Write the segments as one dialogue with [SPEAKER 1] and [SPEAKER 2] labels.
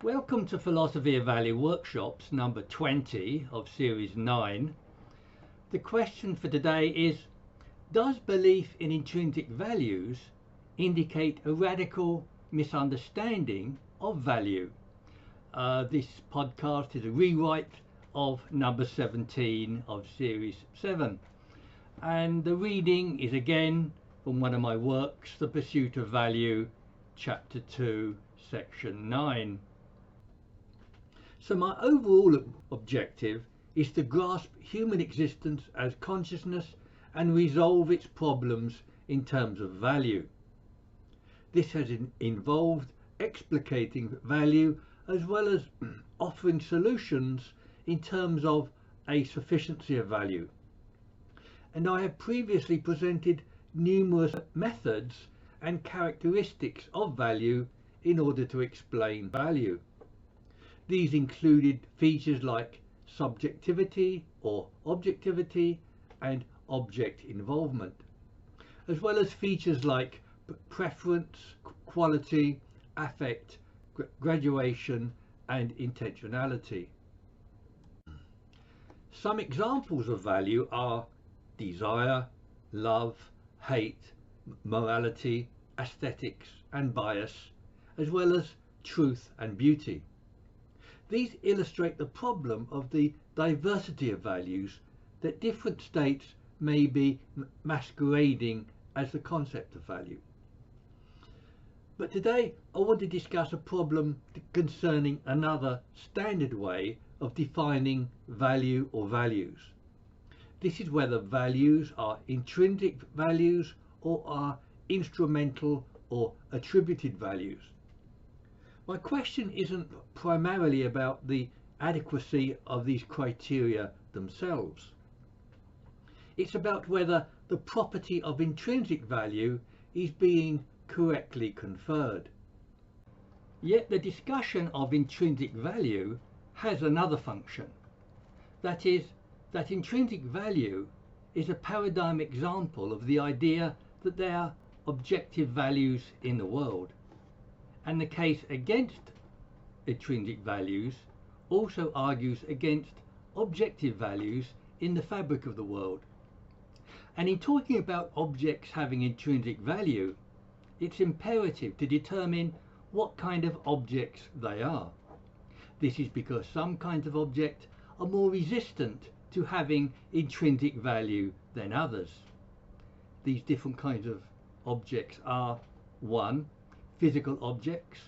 [SPEAKER 1] Welcome to Philosophy of Value Workshops number 20 of Series 9. The question for today is, does belief in intrinsic values indicate a radical misunderstanding of value? This podcast is a rewrite of number 17 of Series 7. And the reading is again from one of my works, The Pursuit of Value, Chapter 2, Section 9. So my overall objective is to grasp human existence as consciousness and resolve its problems in terms of value. This has involved explicating value as well as offering solutions in terms of a sufficiency of value. And I have previously presented numerous methods and characteristics of value in order to explain value. These included features like subjectivity or objectivity and object involvement, as well as features like preference, quality, affect, graduation and intentionality. Some examples of value are desire, love, hate, morality, aesthetics and bias, as well as truth and beauty. These illustrate the problem of the diversity of values that different states may be masquerading as the concept of value. But today I want to discuss a problem concerning another standard way of defining value or values. This is whether values are intrinsic values or are instrumental or attributed values. My question isn't primarily about the adequacy of these criteria themselves. It's about whether the property of intrinsic value is being correctly conferred. Yet the discussion of intrinsic value has another function. That is, that intrinsic value is a paradigm example of the idea that there are objective values in the world. And the case against intrinsic values also argues against objective values in the fabric of the world. And in talking about objects having intrinsic value, it's imperative to determine what kind of objects they are. This is because some kinds of objects are more resistant to having intrinsic value than others. These different kinds of objects are 1. Physical objects,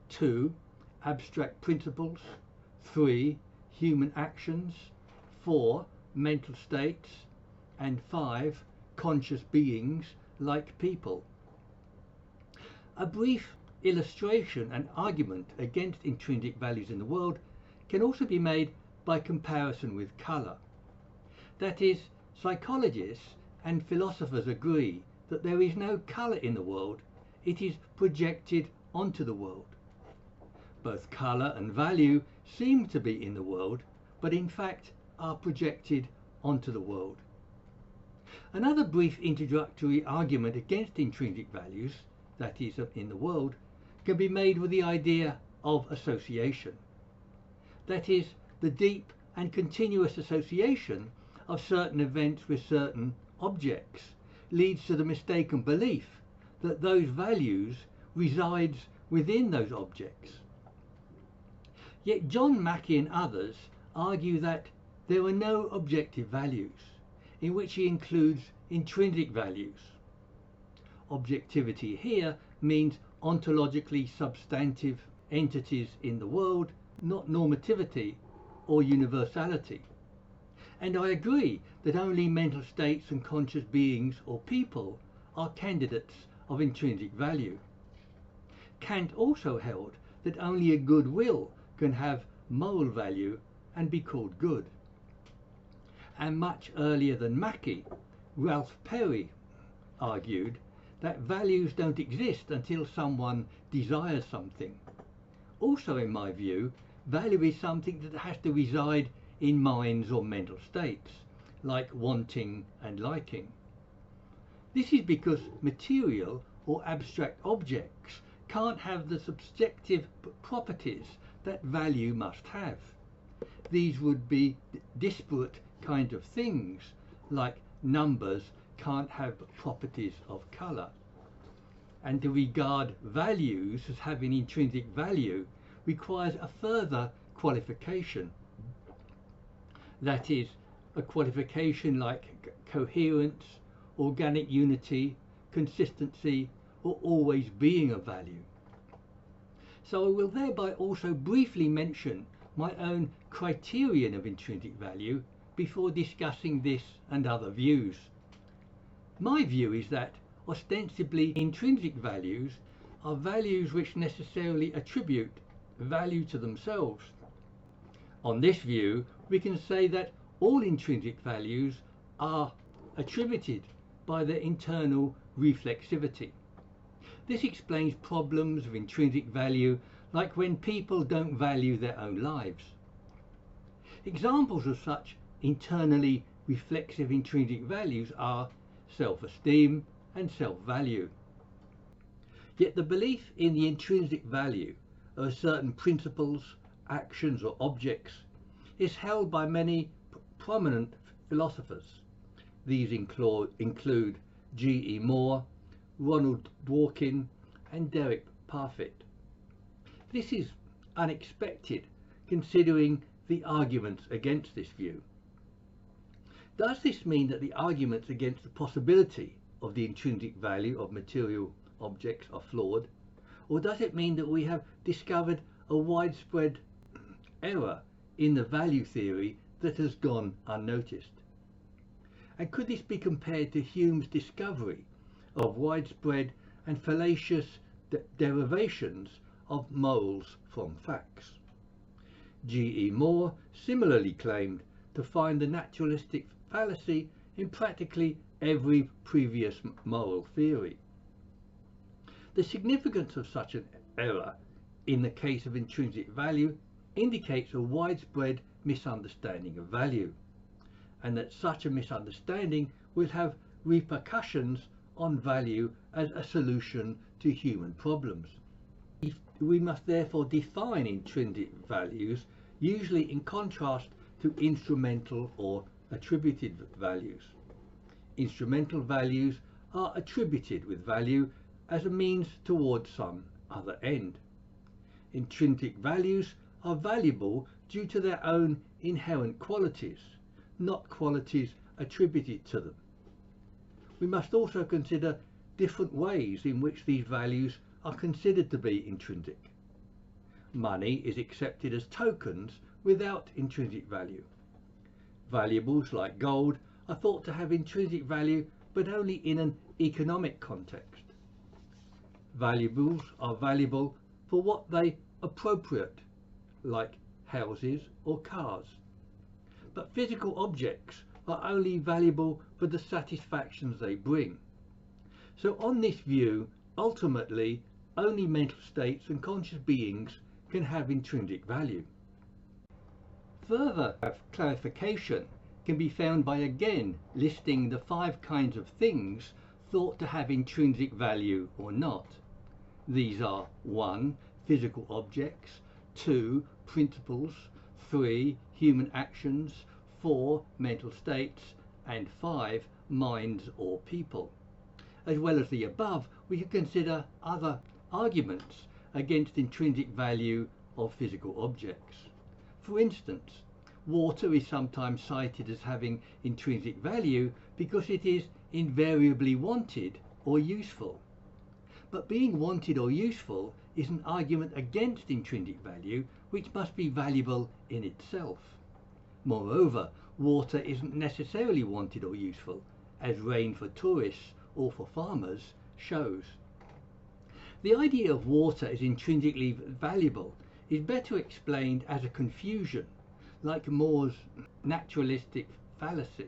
[SPEAKER 1] 2. Abstract principles, 3. Human actions, 4. Mental states, and 5. Conscious beings like people. A brief illustration and argument against intrinsic values in the world can also be made by comparison with colour. That is, psychologists and philosophers agree that there is no colour in the world. It is projected onto the world. Both colour and value seem to be in the world, but in fact are projected onto the world. Another brief introductory argument against intrinsic values, that is, in the world, can be made with the idea of association. That is, the deep and continuous association of certain events with certain objects leads to the mistaken belief that those values resides within those objects. Yet John Mackey and others argue that there are no objective values, in which he includes intrinsic values. Objectivity here means ontologically substantive entities in the world, not normativity or universality. And I agree that only mental states and conscious beings or people are candidates of intrinsic value. Kant also held that only a good will can have moral value and be called good. And much earlier than Mackey, Ralph Perry argued that values don't exist until someone desires something. Also, in my view, value is something that has to reside in minds or mental states, like wanting and liking. This is because material or abstract objects can't have the subjective properties that value must have. These would be disparate kind of things, like numbers can't have properties of colour. And to regard values as having intrinsic value requires a further qualification. That is, a qualification like coherence, organic unity, consistency, or always being of value. So I will thereby also briefly mention my own criterion of intrinsic value before discussing this and other views. My view is that ostensibly intrinsic values are values which necessarily attribute value to themselves. On this view, we can say that all intrinsic values are attributed by their internal reflexivity. This explains problems of intrinsic value, like when people don't value their own lives. Examples of such internally reflexive intrinsic values are self-esteem and self-value. Yet the belief in the intrinsic value of certain principles, actions or objects is held by many prominent philosophers. These include G.E. Moore, Ronald Dworkin and Derek Parfit. This is unexpected considering the arguments against this view. Does this mean that the arguments against the possibility of the intrinsic value of material objects are flawed? Or does it mean that we have discovered a widespread error in the value theory that has gone unnoticed? And could this be compared to Hume's discovery of widespread and fallacious derivations of morals from facts? G.E. Moore similarly claimed to find the naturalistic fallacy in practically every previous moral theory. The significance of such an error in the case of intrinsic value indicates a widespread misunderstanding of value, and that such a misunderstanding will have repercussions on value as a solution to human problems. We must therefore define intrinsic values, usually in contrast to instrumental or attributed values. Instrumental values are attributed with value as a means towards some other end. Intrinsic values are valuable due to their own inherent qualities, not qualities attributed to them. We must also consider different ways in which these values are considered to be intrinsic. Money is accepted as tokens without intrinsic value. Valuables like gold are thought to have intrinsic value, but only in an economic context. Valuables are valuable for what they appropriate, like houses or cars. But physical objects are only valuable for the satisfactions they bring. So on this view, ultimately, only mental states and conscious beings can have intrinsic value. Further clarification can be found by again listing the 5 kinds of things thought to have intrinsic value or not. These are 1. Physical objects, 2. Principles, 3. Human actions, 4. Mental states, and 5. Minds or people. As well as the above, we can consider other arguments against intrinsic value of physical objects. For instance, water is sometimes cited as having intrinsic value because it is invariably wanted or useful. But being wanted or useful is an argument against intrinsic value, which must be valuable in itself. Moreover, water isn't necessarily wanted or useful, as rain for tourists or for farmers shows. The idea of water as intrinsically valuable is better explained as a confusion, like Moore's naturalistic fallacy.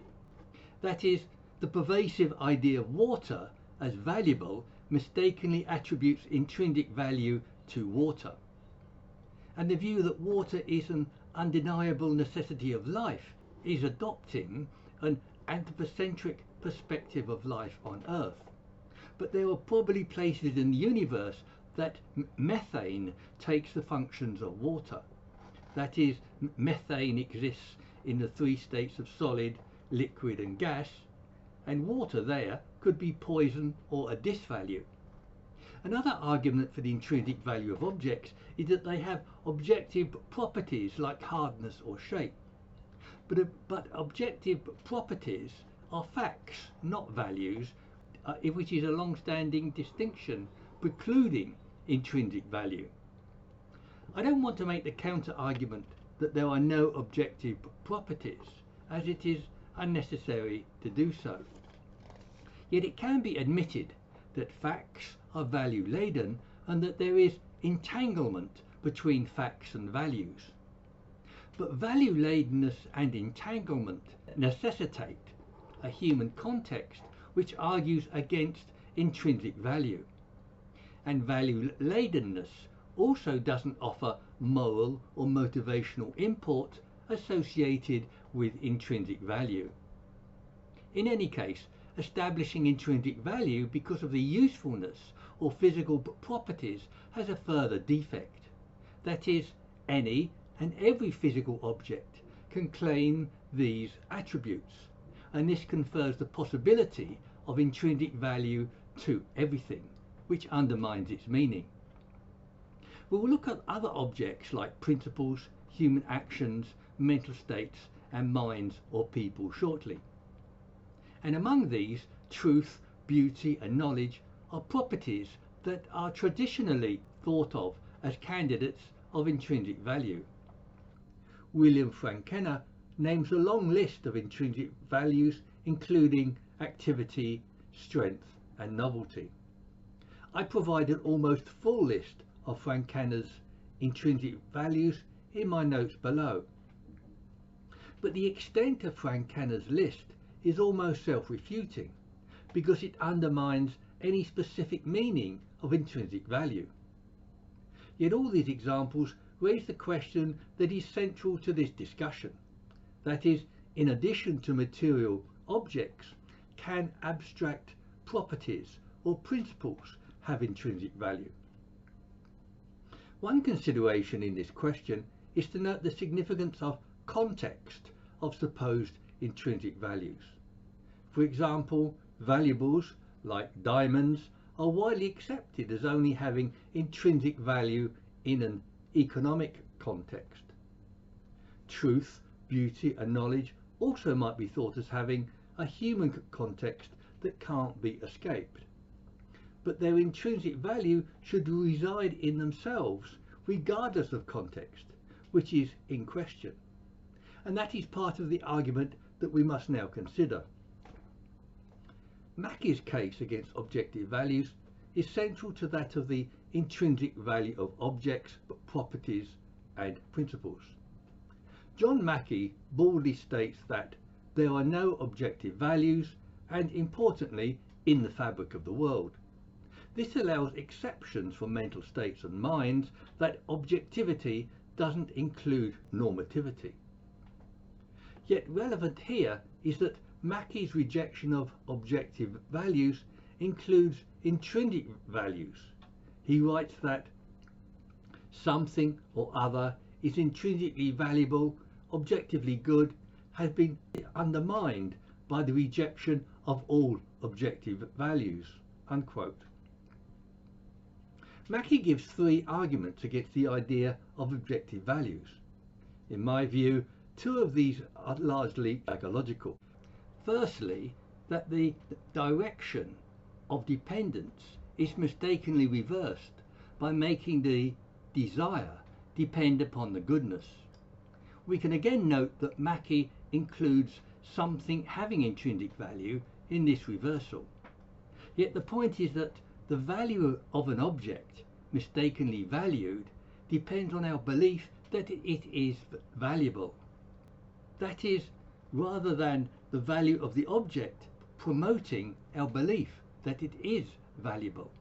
[SPEAKER 1] That is, the pervasive idea of water as valuable mistakenly attributes intrinsic value to water. And the view that water is an undeniable necessity of life is adopting an anthropocentric perspective of life on Earth. But there are probably places in the universe that methane takes the functions of water. That is, methane exists in the three states of solid, liquid and gas, and water there could be poison or a disvalue. Another argument for the intrinsic value of objects is that they have objective properties like hardness or shape. But objective properties are facts, not values, which is a long-standing distinction precluding intrinsic value. I don't want to make the counter-argument that there are no objective properties, as it is unnecessary to do so. Yet it can be admitted that facts are value-laden and that there is entanglement between facts and values. But value-ladenness and entanglement necessitate a human context which argues against intrinsic value. And value-ladenness also doesn't offer moral or motivational import associated with intrinsic value. In any case, establishing intrinsic value because of the usefulness or physical properties has a further defect. That is, any and every physical object can claim these attributes, and this confers the possibility of intrinsic value to everything, which undermines its meaning. We will look at other objects like principles, human actions, mental states, and minds or people shortly. And among these, truth, beauty, and knowledge are properties that are traditionally thought of as candidates of intrinsic value. William Frank Kenner names a long list of intrinsic values, including activity, strength, and novelty. I provide an almost full list of Frank Kenner's intrinsic values in my notes below. But the extent of Frank Kenner's list is almost self-refuting because it undermines any specific meaning of intrinsic value. Yet all these examples raise the question that is central to this discussion. That is, in addition to material objects, can abstract properties or principles have intrinsic value? One consideration in this question is to note the significance of context of supposed intrinsic values. For example, valuables like diamonds are widely accepted as only having intrinsic value in an economic context. Truth, beauty and knowledge also might be thought as having a human context that can't be escaped. But their intrinsic value should reside in themselves regardless of context, which is in question. And that is part of the argument that we must now consider. Mackey's case against objective values is central to that of the intrinsic value of objects, properties and principles. John Mackey boldly states that there are no objective values and, importantly, in the fabric of the world. This allows exceptions for mental states and minds that objectivity doesn't include normativity. Yet relevant here is that Mackey's rejection of objective values includes intrinsic values. He writes that something or other is intrinsically valuable, objectively good, has been undermined by the rejection of all objective values, unquote. Mackey gives three arguments against the idea of objective values. In my view, two of these are largely psychological. Firstly, that the direction of dependence is mistakenly reversed by making the desire depend upon the goodness. We can again note that Mackey includes something having intrinsic value in this reversal. Yet the point is that the value of an object mistakenly valued depends on our belief that it is valuable. That is, rather than the value of the object promoting our belief that it is valuable.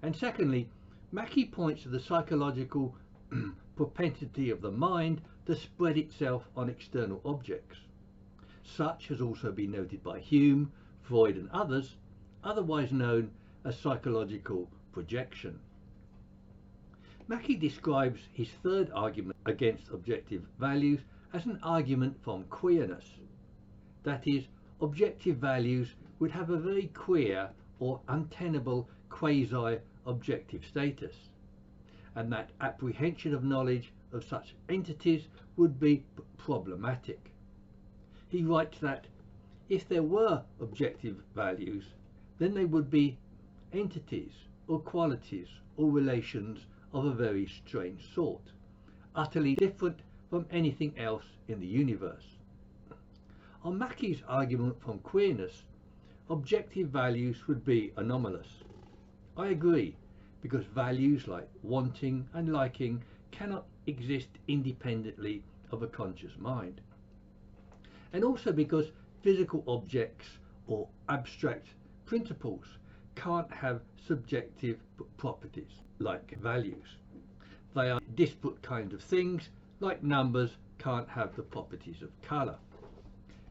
[SPEAKER 1] And secondly, Mackey points to the psychological propensity of the mind to spread itself on external objects. Such has also been noted by Hume, Freud and others, otherwise known as psychological projection. Mackey describes his third argument against objective values as an argument from queerness. That is, objective values would have a very queer or untenable quasi-objective status, and that apprehension of knowledge of such entities would be problematic. He writes that if there were objective values, then they would be entities or qualities or relations of a very strange sort, utterly different from anything else in the universe. On Mackey's argument from queerness, objective values would be anomalous. I agree, because values like wanting and liking cannot exist independently of a conscious mind. And also because physical objects or abstract principles can't have subjective properties like values. They are disparate kinds of things, like numbers can't have the properties of colour.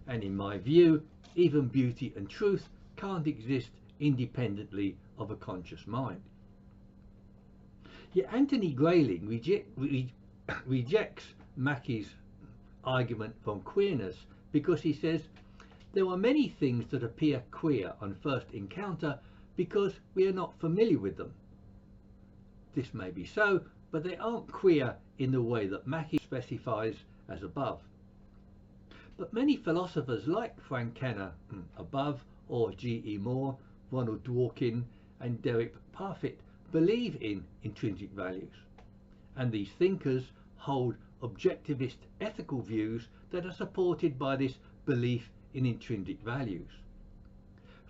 [SPEAKER 1] And in my view, even beauty and truth can't exist independently of a conscious mind. Yet Anthony Grayling rejects Mackey's argument from queerness because he says there are many things that appear queer on first encounter because we are not familiar with them. This may be so, but they aren't queer in the way that Mackey specifies as above. But many philosophers like Frank Kenner above, or G.E. Moore, Ronald Dworkin and Derek Parfit believe in intrinsic values, and these thinkers hold objectivist ethical views that are supported by this belief in intrinsic values.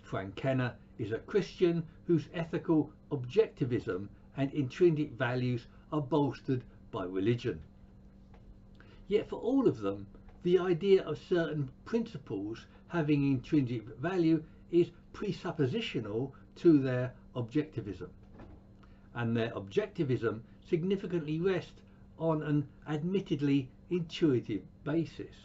[SPEAKER 1] Frank Kenner is a Christian whose ethical objectivism and intrinsic values are bolstered by religion. Yet for all of them, the idea of certain principles having intrinsic value is presuppositional to their objectivism, and their objectivism significantly rests on an admittedly intuitive basis.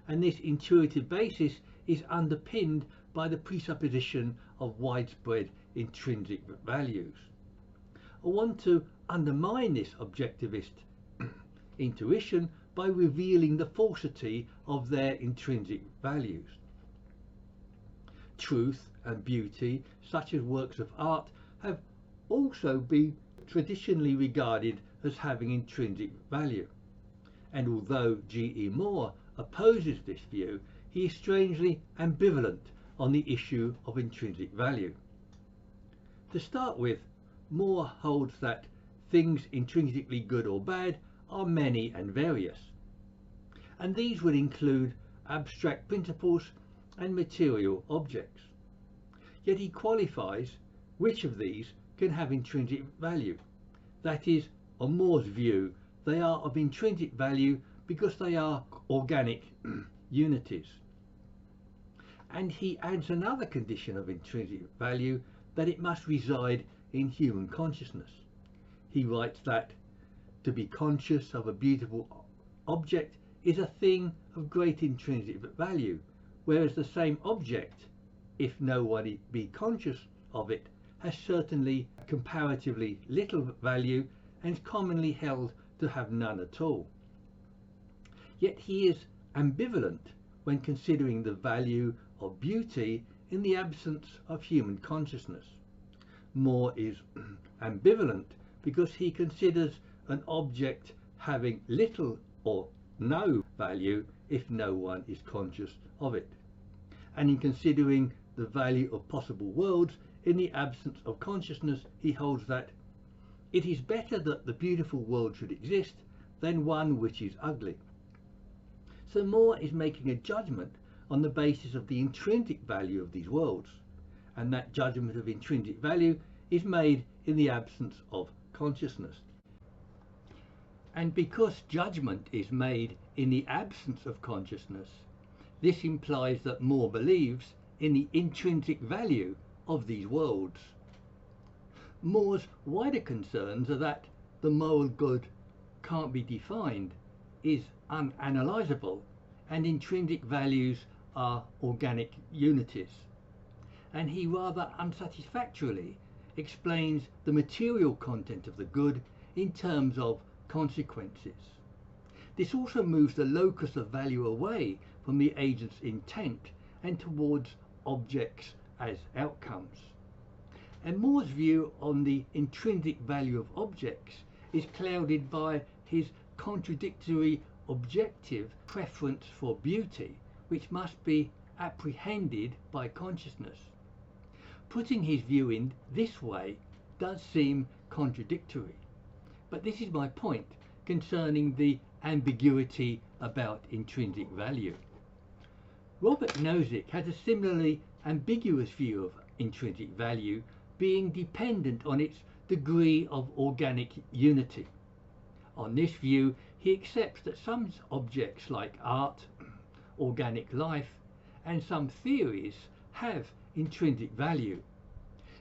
[SPEAKER 1] And this intuitive basis is underpinned by the presupposition of widespread intrinsic values. I want to undermine this objectivist intuition by revealing the falsity of their intrinsic values. Truth and beauty, such as works of art, have also been traditionally regarded as having intrinsic value. And although G.E. Moore opposes this view, he is strangely ambivalent on the issue of intrinsic value. To start with, Moore holds that things intrinsically good or bad are many and various, and these would include abstract principles and material objects. Yet he qualifies which of these can have intrinsic value. That is, on Moore's view, they are of intrinsic value because they are organic unities. And he adds another condition of intrinsic value, that it must reside in human consciousness. He writes that to be conscious of a beautiful object is a thing of great intrinsic value, whereas the same object, if no one be conscious of it, has certainly comparatively little value and is commonly held to have none at all. Yet he is ambivalent when considering the value of beauty in the absence of human consciousness. Moore is ambivalent because he considers an object having little or no value if no one is conscious of it. And in considering the value of possible worlds in the absence of consciousness, he holds that it is better that the beautiful world should exist than one which is ugly. So Moore is making a judgment on the basis of the intrinsic value of these worlds, and that judgment of intrinsic value is made in the absence of consciousness. And because judgment is made in the absence of consciousness, this implies that Moore believes in the intrinsic value of these worlds. Moore's wider concerns are that the moral good can't be defined, is unanalysable, and intrinsic values are organic unities. And he rather unsatisfactorily explains the material content of the good in terms of consequences. This also moves the locus of value away from the agent's intent and towards objects as outcomes. And Moore's view on the intrinsic value of objects is clouded by his contradictory objective preference for beauty, which must be apprehended by consciousness. Putting his view in this way does seem contradictory, but this is my point concerning the ambiguity about intrinsic value. Robert Nozick has a similarly ambiguous view of intrinsic value being dependent on its degree of organic unity. On this view, he accepts that some objects like art, organic life, and some theories have intrinsic value.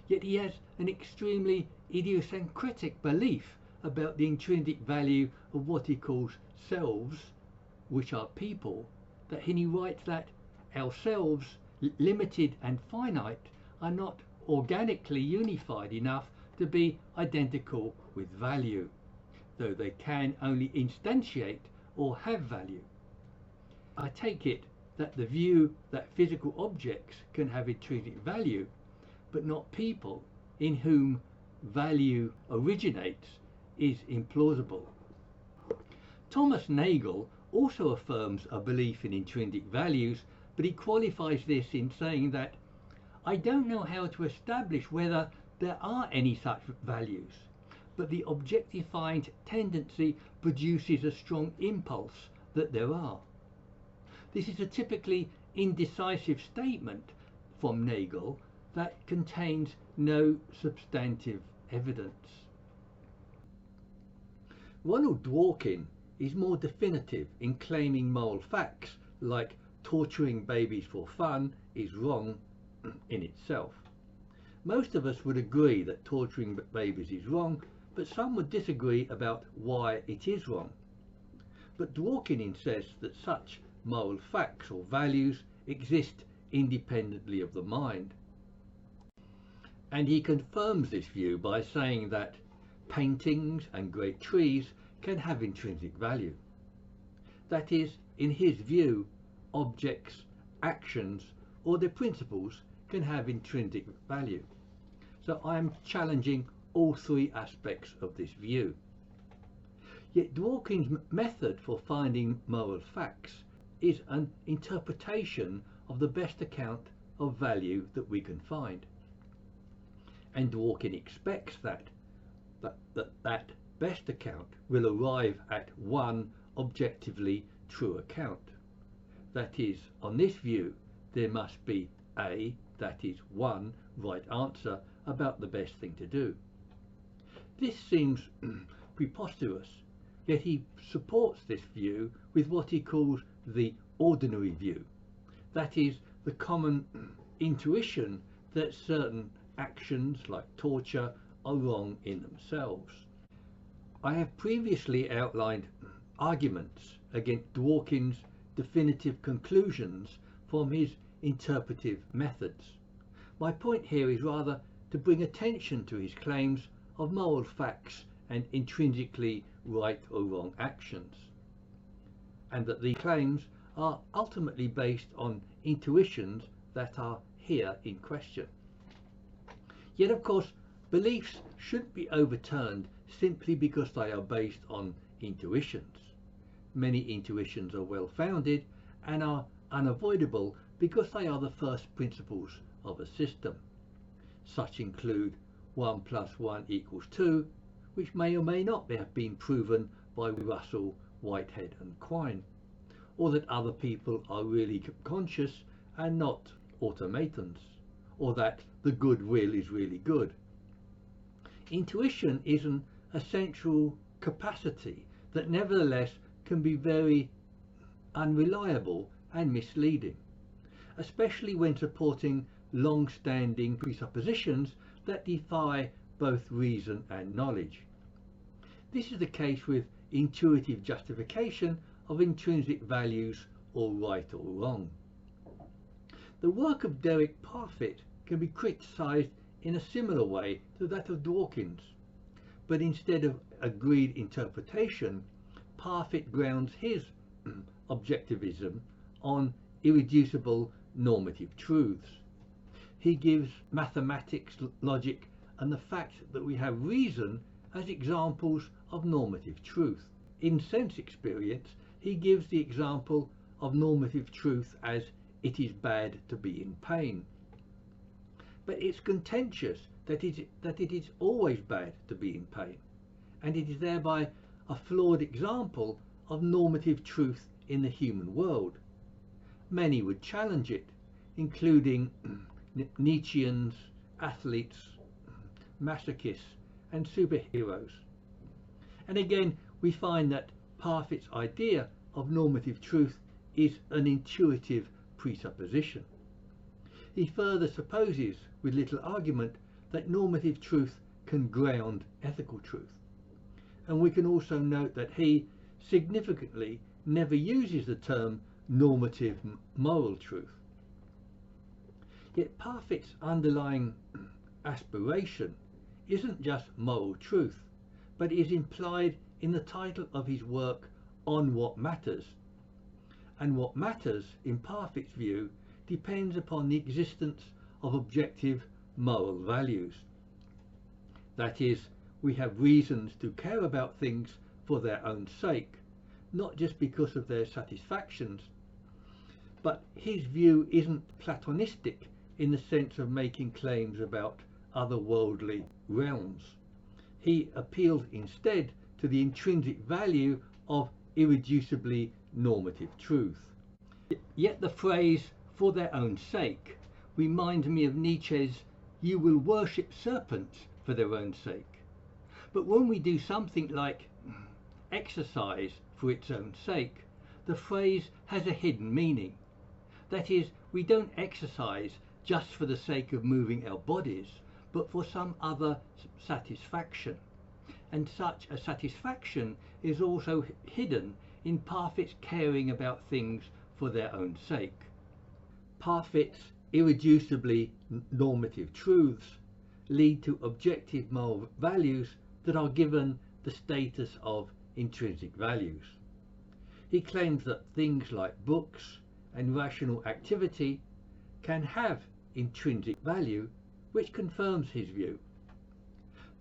[SPEAKER 1] Yet he has an extremely idiosyncratic belief about the intrinsic value of what he calls selves, which are people, that he writes that ourselves, limited and finite, are not organically unified enough to be identical with value, though they can only instantiate or have value. I take it that the view that physical objects can have intrinsic value, but not people in whom value originates, is implausible. Thomas Nagel also affirms a belief in intrinsic values, but he qualifies this in saying that I don't know how to establish whether there are any such values, but the objectifying tendency produces a strong impulse that there are. This is a typically indecisive statement from Nagel that contains no substantive evidence. Ronald Dworkin is more definitive in claiming moral facts like torturing babies for fun is wrong in itself. Most of us would agree that torturing babies is wrong, but some would disagree about why it is wrong. But Dworkin insists that such moral facts or values exist independently of the mind. And he confirms this view by saying that paintings and great trees can have intrinsic value. That is, in his view, objects, actions, or their principles can have intrinsic value. So I am challenging all three aspects of this view. Yet Dworkin's method for finding moral facts is an interpretation of the best account of value that we can find. And Dworkin expects that best account will arrive at one objectively true account. That is, on this view, there must be that is one right answer about the best thing to do. This seems preposterous, yet he supports this view with what he calls the ordinary view. That is, the common intuition that certain actions like torture are wrong in themselves. I have previously outlined arguments against Dworkin's definitive conclusions from his interpretive methods. My point here is rather to bring attention to his claims of moral facts and intrinsically right or wrong actions, and that these claims are ultimately based on intuitions that are here in question. Yet of course, beliefs shouldn't be overturned simply because they are based on intuitions. Many intuitions are well founded and are unavoidable because they are the first principles of a system. Such include 1 + 1 = 2, which may or may not have been proven by Russell, Whitehead and Quine, or that other people are really conscious and not automatons, or that the good will is really good. Intuition is an essential capacity that nevertheless can be very unreliable and misleading, especially when supporting long-standing presuppositions that defy both reason and knowledge. This is the case with intuitive justification of intrinsic values or right or wrong. The work of Derek Parfit can be criticised in a similar way to that of Dawkins, but instead of agreed interpretation, Parfit grounds his objectivism on irreducible normative truths. He gives mathematics, logic, and the fact that we have reason as examples of normative truth. In sense experience, he gives the example of normative truth as it is bad to be in pain. But it's contentious that it is always bad to be in pain, and it is thereby a flawed example of normative truth in the human world. Many would challenge it, including Nietzscheans, athletes, masochists, and superheroes. And again, we find that Parfit's idea of normative truth is an intuitive presupposition. He further supposes, with little argument, that normative truth can ground ethical truth. And we can also note that he significantly never uses the term normative moral truth. Yet Parfit's underlying aspiration isn't just moral truth, but is implied in the title of his work, On What Matters. And what matters, in Parfit's view, depends upon the existence of objective moral values. That is, we have reasons to care about things for their own sake, not just because of their satisfactions. But his view isn't Platonistic in the sense of making claims about otherworldly realms. He appeals instead to the intrinsic value of irreducibly normative truth. Yet the phrase "for their own sake" reminds me of Nietzsche's "you will worship serpents for their own sake." But when we do something like exercise for its own sake, the phrase has a hidden meaning. That is, we don't exercise just for the sake of moving our bodies, but for some other satisfaction. And such a satisfaction is also hidden in Parfit's caring about things for their own sake. Parfit's irreducibly normative truths lead to objective moral values that are given the status of intrinsic values. He claims that things like books and rational activity can have intrinsic value, which confirms his view.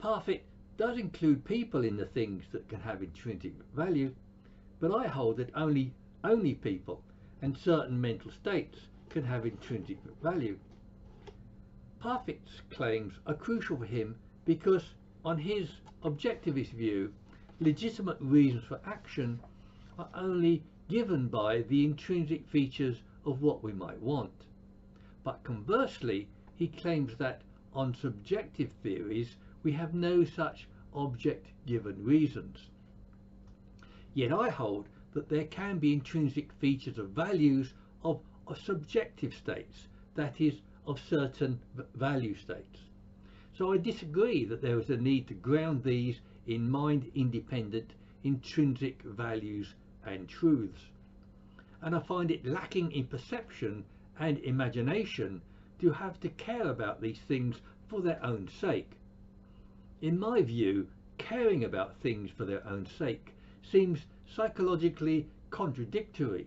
[SPEAKER 1] Parfit does include people in the things that can have intrinsic value, but I hold that only people and certain mental states can have intrinsic value. Parfit's claims are crucial for him because, on his objectivist view, legitimate reasons for action are only given by the intrinsic features of what we might want. But conversely, he claims that on subjective theories we have no such object-given reasons. Yet I hold that there can be intrinsic features of values of subjective states, that is, of certain value states. So I disagree that there is a need to ground these in mind-independent intrinsic values and truths. And I find it lacking in perception and imagination to have to care about these things for their own sake. In my view, caring about things for their own sake seems psychologically contradictory,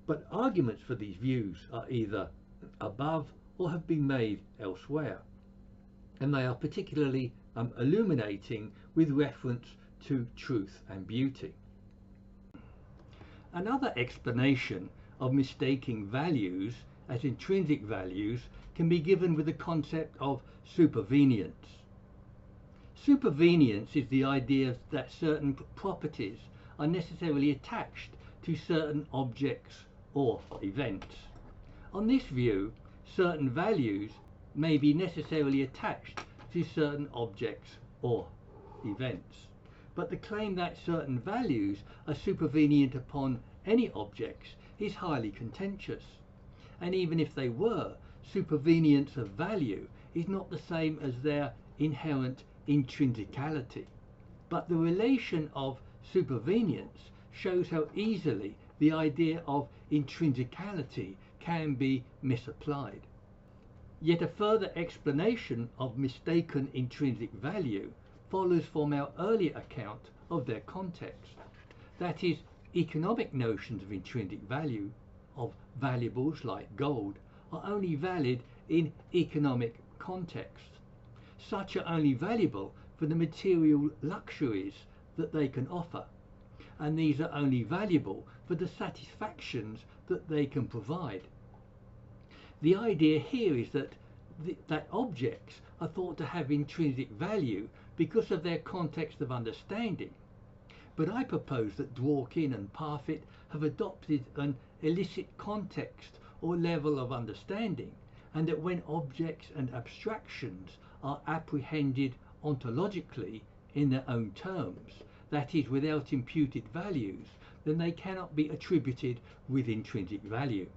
[SPEAKER 1] but arguments for these views are either above or have been made elsewhere, and they are particularly illuminating with reference to truth and beauty. Another explanation of mistaking values as intrinsic values can be given with the concept of supervenience. Supervenience is the idea that certain properties are necessarily attached to certain objects or events. On this view, certain values may be necessarily attached to certain objects or events. But the claim that certain values are supervenient upon any objects is highly contentious. And even if they were, supervenience of value is not the same as their inherent intrinsicality. But the relation of supervenience shows how easily the idea of intrinsicality can be misapplied. Yet a further explanation of mistaken intrinsic value follows from our earlier account of their context. That is, economic notions of intrinsic value of valuables like gold are only valid in economic context. Such are only valuable for the material luxuries that they can offer, and these are only valuable for the satisfactions that they can provide. The idea here is that objects are thought to have intrinsic value because of their context of understanding. But I propose that Dworkin and Parfit have adopted an illicit context or level of understanding, and that when objects and abstractions are apprehended ontologically in their own terms, that is, without imputed values, then they cannot be attributed with intrinsic value.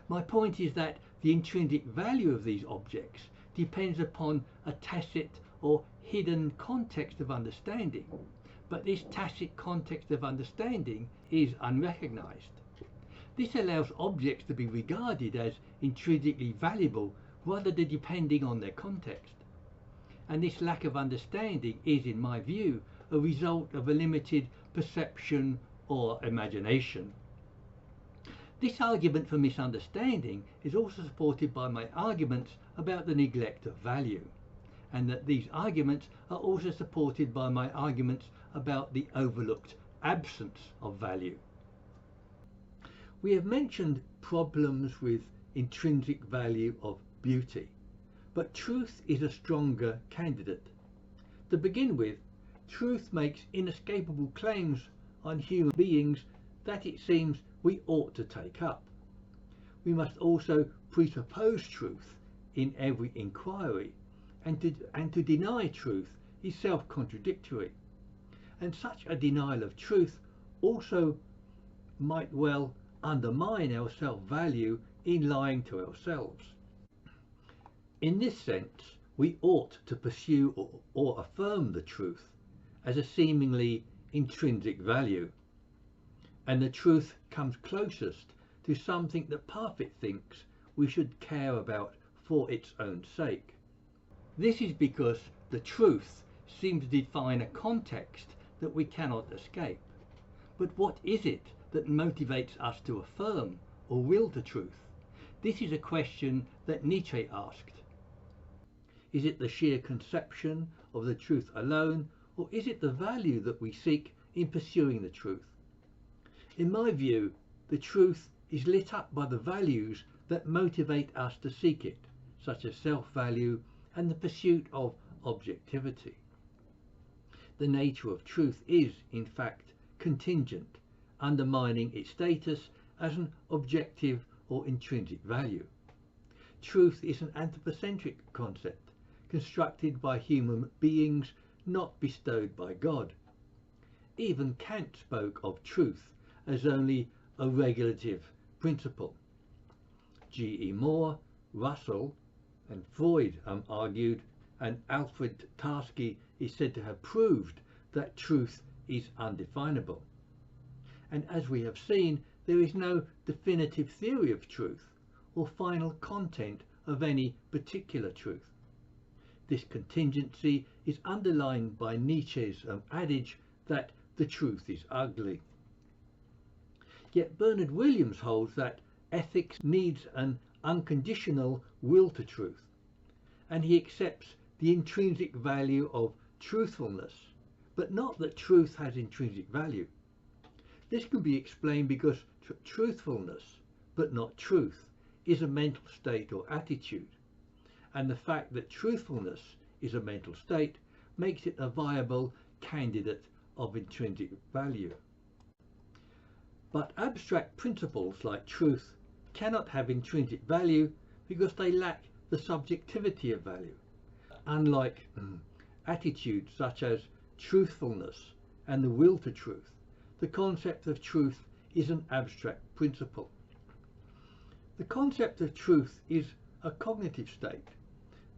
[SPEAKER 1] My point is that the intrinsic value of these objects depends upon a tacit or hidden context of understanding, but this tacit context of understanding is unrecognized. This allows objects to be regarded as intrinsically valuable rather than depending on their context. And this lack of understanding is, in my view, a result of a limited perception or imagination. This argument for misunderstanding is also supported by my arguments about the neglect of value, and that these arguments are also supported by my arguments about the overlooked absence of value. We have mentioned problems with intrinsic value of beauty, but truth is a stronger candidate. To begin with, truth makes inescapable claims on human beings that it seems we ought to take up. We must also presuppose truth in every inquiry, and to deny truth is self-contradictory. And such a denial of truth also might well undermine our self-value in lying to ourselves. In this sense, we ought to pursue or affirm the truth as a seemingly intrinsic value, and the truth comes closest to something that Parfit thinks we should care about for its own sake. This is because the truth seems to define a context that we cannot escape. But what is it that motivates us to affirm or will the truth? This is a question that Nietzsche asked. Is it the sheer conception of the truth alone, or is it the value that we seek in pursuing the truth? In my view, the truth is lit up by the values that motivate us to seek it, such as self-value and the pursuit of objectivity. The nature of truth is, in fact, contingent, undermining its status as an objective or intrinsic value. Truth is an anthropocentric concept, constructed by human beings, not bestowed by God. Even Kant spoke of truth as only a regulative principle. G.E. Moore, Russell, and Freud argued, and Alfred Tarski is said to have proved that truth is undefinable. And as we have seen, there is no definitive theory of truth or final content of any particular truth. This contingency is underlined by Nietzsche's adage that the truth is ugly. Yet Bernard Williams holds that ethics needs an unconditional will to truth, and he accepts the intrinsic value of truthfulness, but not that truth has intrinsic value. This can be explained because truthfulness, but not truth, is a mental state or attitude, and the fact that truthfulness is a mental state makes it a viable candidate of intrinsic value. But abstract principles like truth cannot have intrinsic value because they lack the subjectivity of value. Unlike attitudes such as truthfulness and the will to truth, the concept of truth is an abstract principle. The concept of truth is a cognitive state,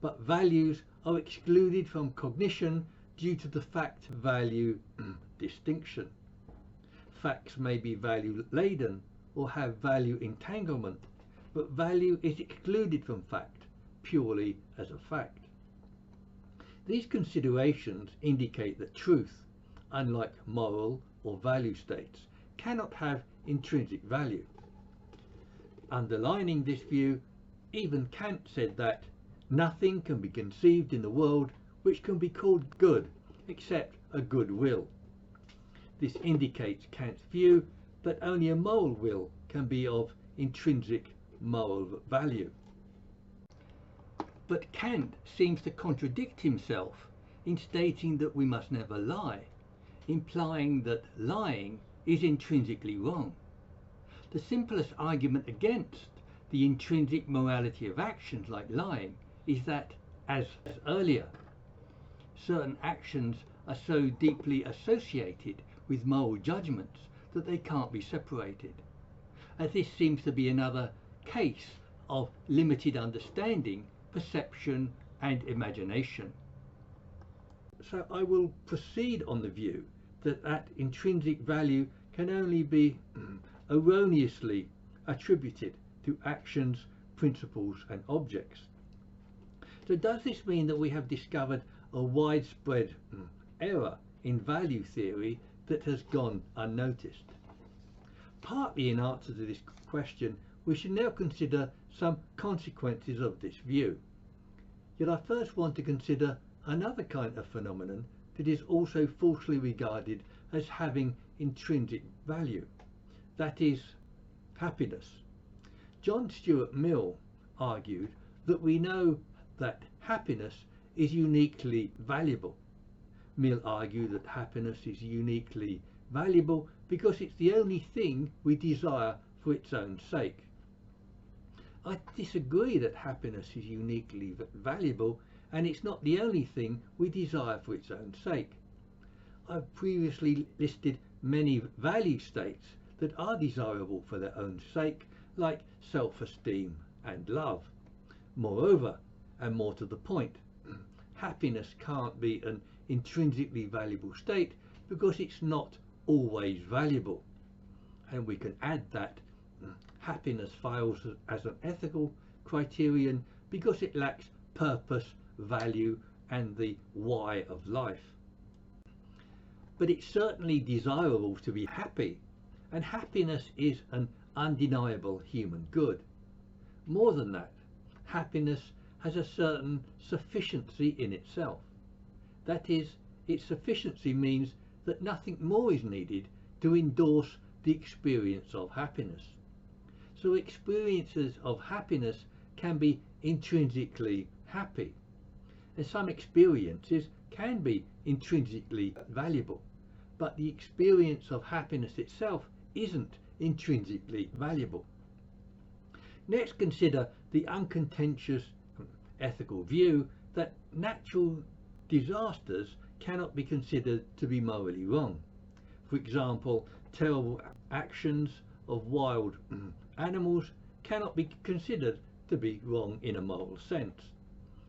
[SPEAKER 1] but values are excluded from cognition due to the fact-value distinction. Facts may be value-laden or have value entanglement, but value is excluded from fact purely as a fact. These considerations indicate that truth, unlike moral or value states, cannot have intrinsic value. Underlining this view, even Kant said that nothing can be conceived in the world which can be called good except a good will. This indicates Kant's view that only a moral will can be of intrinsic moral value. But Kant seems to contradict himself in stating that we must never lie, implying that lying is intrinsically wrong. The simplest argument against the intrinsic morality of actions like lying is that, as earlier, certain actions are so deeply associated with moral judgments that they can't be separated. As this seems to be another case of limited understanding, perception and imagination. So I will proceed on the view that intrinsic value can only be erroneously attributed to actions, principles and objects. So does this mean that we have discovered a widespread error in value theory that has gone unnoticed? Partly in answer to this question, we should now consider some consequences of this view. Yet I first want to consider another kind of phenomenon that is also falsely regarded as having intrinsic value, that is, happiness. John Stuart Mill argued that we know that happiness is uniquely valuable. Mill argued that happiness is uniquely valuable because it's the only thing we desire for its own sake. I disagree that happiness is uniquely valuable and it's not the only thing we desire for its own sake. I've previously listed many value states that are desirable for their own sake, like self-esteem and love. Moreover, and more to the point, happiness can't be an intrinsically valuable state because it's not always valuable. And we can add that happiness fails as an ethical criterion because it lacks purpose, value and the why of life. But it's certainly desirable to be happy, and happiness is an undeniable human good. More than that, happiness has a certain sufficiency in itself. That is, its sufficiency means that nothing more is needed to endorse the experience of happiness. So experiences of happiness can be intrinsically happy, and some experiences can be intrinsically valuable, but the experience of happiness itself isn't intrinsically valuable. Next, consider the uncontentious ethical view that natural disasters cannot be considered to be morally wrong. For example, terrible actions of wild animals cannot be considered to be wrong in a moral sense.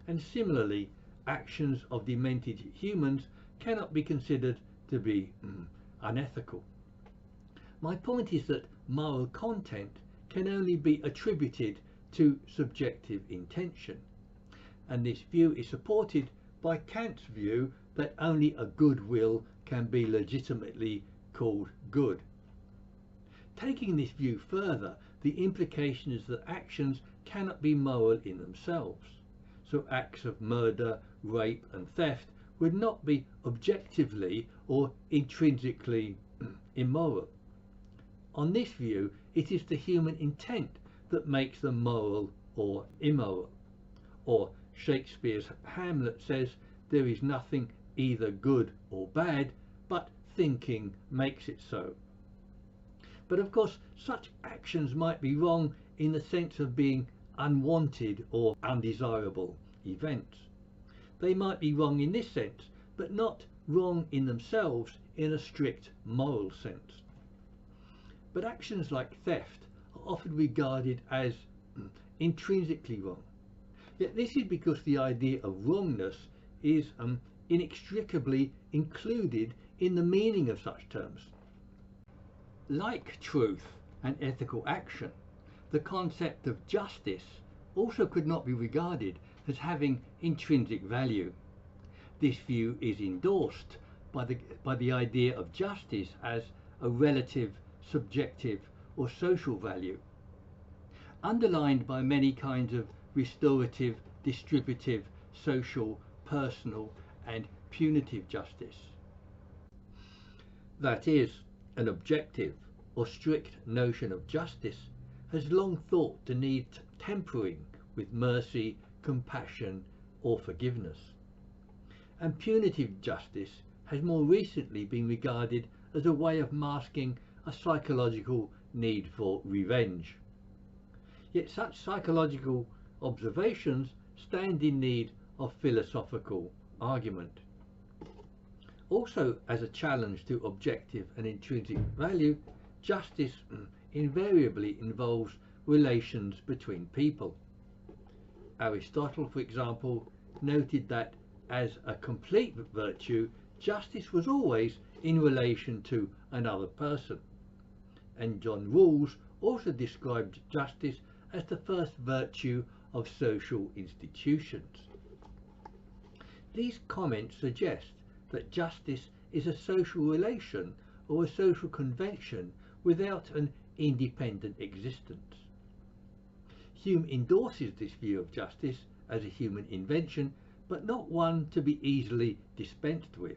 [SPEAKER 1] And similarly, actions of demented humans cannot be considered to be unethical. My point is that moral content can only be attributed to subjective intention, and this view is supported by Kant's view that only a good will can be legitimately called good. Taking this view further, the implication is that actions cannot be moral in themselves. So acts of murder, rape and theft would not be objectively or intrinsically immoral. On this view, it is the human intent that makes them moral or immoral. Or Shakespeare's Hamlet says, there is nothing either good or bad, but thinking makes it so. But of course, such actions might be wrong in the sense of being unwanted or undesirable events. They might be wrong in this sense, but not wrong in themselves in a strict moral sense. But actions like theft are often regarded as intrinsically wrong. Yet this is because the idea of wrongness is inextricably included in the meaning of such terms. Like truth and ethical action, the concept of justice also could not be regarded as having intrinsic value. This view is endorsed by the idea of justice as a relative, subjective or social value, underlined by many kinds of restorative, distributive, social, personal and punitive justice. That is, an objective or strict notion of justice has long thought to need tempering with mercy, compassion or forgiveness. And punitive justice has more recently been regarded as a way of masking a psychological need for revenge. Yet such psychological observations stand in need of philosophical argument. Also, as a challenge to objective and intrinsic value, justice invariably involves relations between people. Aristotle, for example, noted that as a complete virtue, justice was always in relation to another person. And John Rawls also described justice as the first virtue of social institutions. These comments suggest that justice is a social relation or a social convention without an independent existence. Hume endorses this view of justice as a human invention, but not one to be easily dispensed with.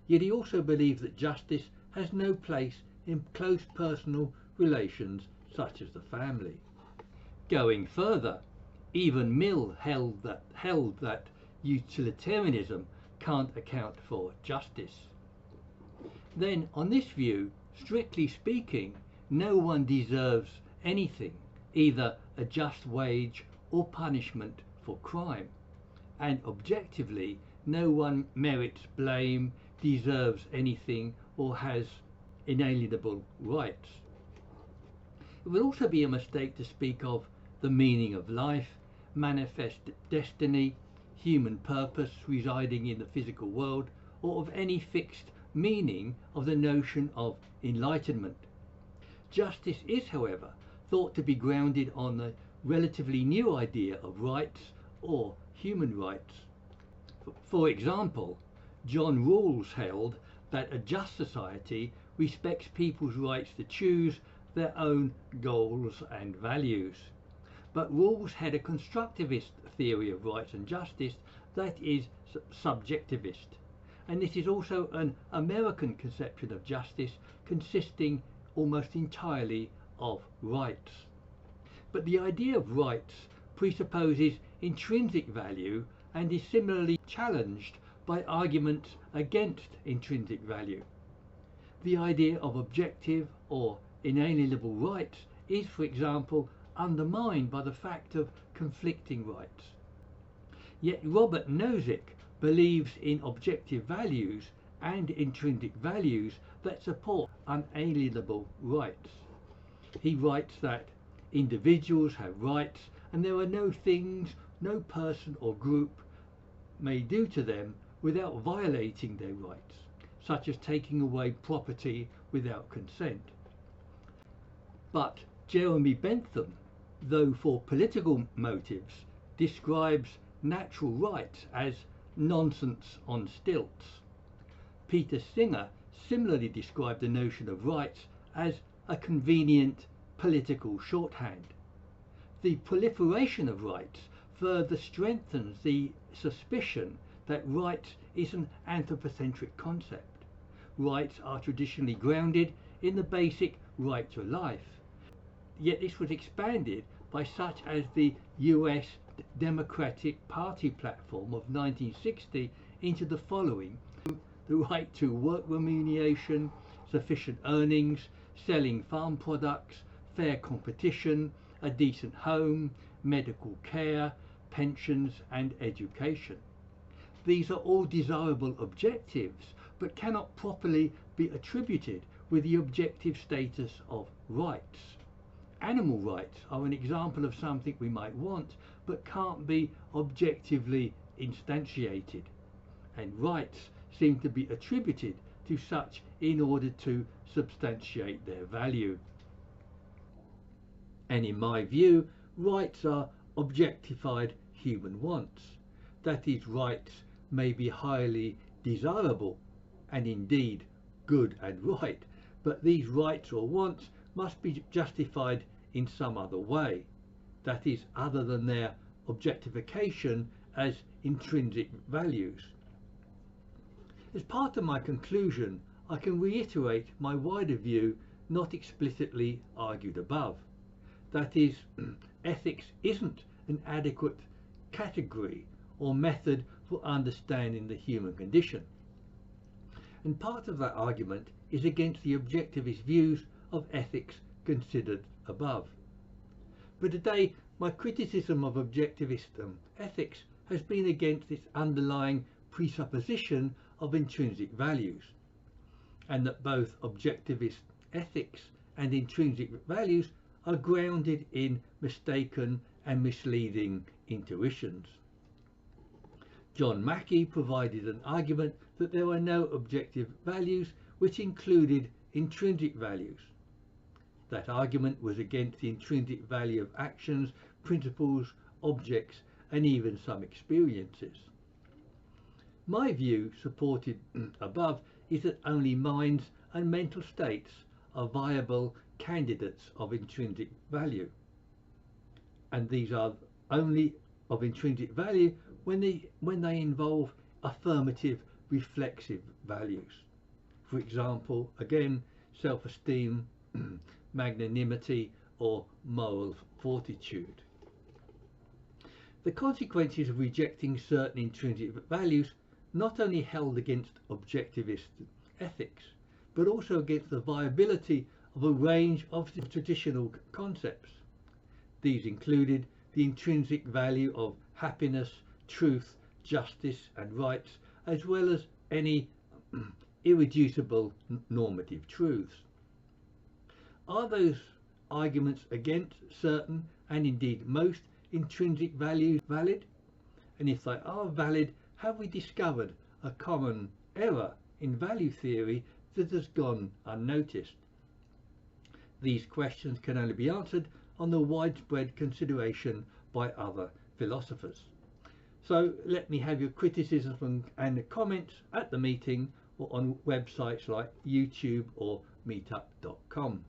[SPEAKER 1] Yet he also believed that justice has no place in close personal relations such as the family. Going further, even Mill held that utilitarianism can't account for justice. Then, on this view, strictly speaking, no one deserves anything, either a just wage or punishment for crime, and objectively, no one merits blame, deserves anything, or has inalienable rights. It would also be a mistake to speak of the meaning of life, manifest destiny, human purpose residing in the physical world, or of any fixed meaning of the notion of enlightenment. Justice is, however, thought to be grounded on the relatively new idea of rights or human rights. For example, John Rawls held that a just society respects people's rights to choose their own goals and values. But Rawls had a constructivist theory of rights and justice that is subjectivist, and this is also an American conception of justice consisting almost entirely of rights. But the idea of rights presupposes intrinsic value and is similarly challenged by arguments against intrinsic value. The idea of objective or inalienable rights is, for example, undermined by the fact of conflicting rights. Yet Robert Nozick believes in objective values and intrinsic values that support unalienable rights. He writes that individuals have rights and there are no things no person or group may do to them without violating their rights, such as taking away property without consent. But Jeremy Bentham, though for political motives, describes natural rights as nonsense on stilts. Peter Singer similarly described the notion of rights as a convenient political shorthand. The proliferation of rights further strengthens the suspicion that rights is an anthropocentric concept. Rights are traditionally grounded in the basic right to life. Yet this was expanded by such as the US Democratic Party platform of 1960 into the following: the right to work remuneration, sufficient earnings, selling farm products, fair competition, a decent home, medical care, pensions and education. These are all desirable objectives, but cannot properly be attributed with the objective status of rights. Animal rights are an example of something we might want, but can't be objectively instantiated, and rights seem to be attributed to such in order to substantiate their value. And in my view, rights are objectified human wants. That is, rights may be highly desirable and indeed good and right, but these rights or wants must be justified in some other way, that is, other than their objectification as intrinsic values. As part of my conclusion, I can reiterate my wider view not explicitly argued above. That is, ethics isn't an adequate category or method for understanding the human condition. And part of that argument is against the objectivist views of ethics considered above. But today, my criticism of objectivist ethics has been against its underlying presupposition of intrinsic values, and that both objectivist ethics and intrinsic values are grounded in mistaken and misleading intuitions. John Mackey provided an argument that there were no objective values which included intrinsic values. That argument was against the intrinsic value of actions, principles, objects, and even some experiences. My view, supported above, is that only minds and mental states are viable candidates of intrinsic value, and these are only of intrinsic value when they involve affirmative reflexive values. For example, again, self-esteem, magnanimity, or moral fortitude. The consequences of rejecting certain intrinsic values not only held against objectivist ethics, but also against the viability of a range of traditional concepts. These included the intrinsic value of happiness, truth, justice, and rights, as well as any irreducible normative truths. Are those arguments against certain, and indeed most, intrinsic values valid? And if they are valid, have we discovered a common error in value theory that has gone unnoticed? These questions can only be answered on the widespread consideration by other philosophers. So let me have your criticisms and comments at the meeting or on websites like YouTube or meetup.com.